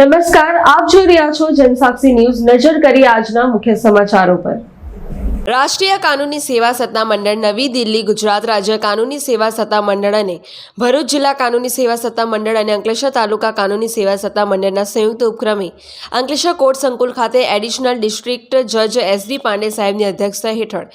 નમસ્કાર, આપ જોઈ રહ્યા છો જનસાક્ષી ન્યૂઝ। નજર કરીએ આજના મુખ્ય સમાચારો પર। રાષ્ટ્રીય કાનૂની સેવા સત્તા મંડળ નવી દિલ્હી, ગુજરાત રાજ્ય કાનૂની સેવા સત્તા મંડળ અને ભરૂચ જિલ્લા કાનૂની સેવા સત્તા મંડળ અને અંકલેશ્વર તાલુકા કાનૂની સેવા સત્તા મંડળના સંયુક્ત ઉપક્રમે અંકલેશ્વર કોર્ટ સંકુલ ખાતે એડિશનલ ડિસ્ટ્રિક્ટ જજ SD પાંડે સાહેબની અધ્યક્ષતા હેઠળ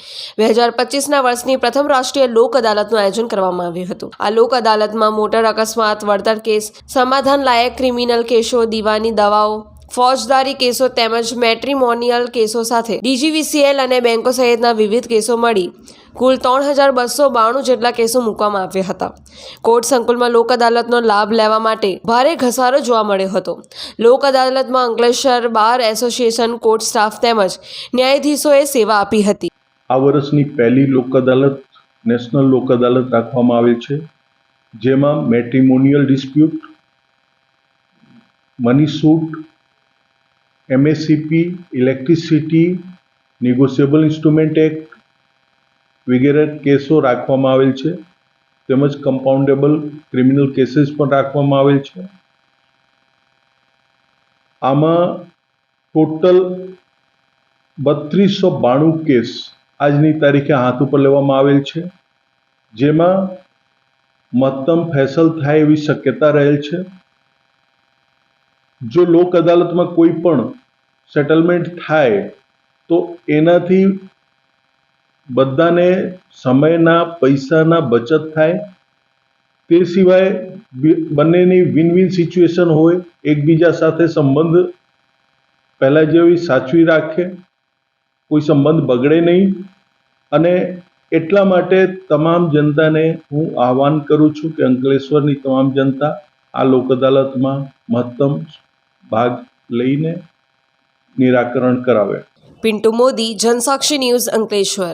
2025ના વર્ષની પ્રથમ રાષ્ટ્રીય લોક અદાલતનું આયોજન કરવામાં આવ્યું હતું। આ લોક અદાલતમાં મોટર અકસ્માત, વળતર કેસ, સમાધાન લાયક ક્રિમિનલ કેસો, દીવાની દવાઓ, ફોજદારી કેસો તેમજ મેટ્રિમોનિયલ કેસો સાથે DGVCL અને બેંકો સહિતના વિવિધ કેસો મળી કુલ 3292 જેટલા કેસો મૂકવામાં આવ્યા હતા। કોર્ટ સંકુલમાં લોક અદાલતનો લાભ લેવા માટે ભારે ઘસારો જોવા મળ્યો હતો। લોક અદાલતમાં Ankleshwar bar association, court staff તેમજ ન્યાયાધીશોએ સેવા આપી હતી। આ વર્ષની પહેલી લોક અદાલત નેશનલ લોક અદાલત રાખવામાં આવેલ છે, જેમાં matrimonial dispute, money suit, MSCP, electricity, negotiable instrument act વગેરે કેસો રાખવામાં આવેલ છે, તેમજ કમ્પાઉન્ડેબલ ક્રિમિનલ કેસીસ પણ રાખવામાં આવેલ છે। આમાં ટોટલ 3292 કેસ આજની તારીખે હાથ ઉપર લેવામાં આવેલ છે, જેમાં મહત્તમ ફેસલ થાય એવી શક્યતા રહેલ છે। જો લોક અદાલતમાં કોઈ પણ સેટલમેન્ટ થાય તો એનાથી બધાને સમયના, પૈસાના બચત થાય। તે સિવાય બંનેની વિન વિન સિચ્યુએશન હોય, એકબીજા સાથે સંબંધ પહેલાં જેવી સાચવી રાખે, કોઈ સંબંધ બગડે નહીં। અને એટલા માટે તમામ જનતાને હું આહ્વાન કરું છું કે અંકલેશ્વરની તમામ જનતા આ લોક અદાલતમાં મહત્તમ ભાગ લઈને નિરાકરણ કરાવે। પિન્ટુ મોદી, જનસાક્ષી ન્યૂઝ, અંકલેશ્વર।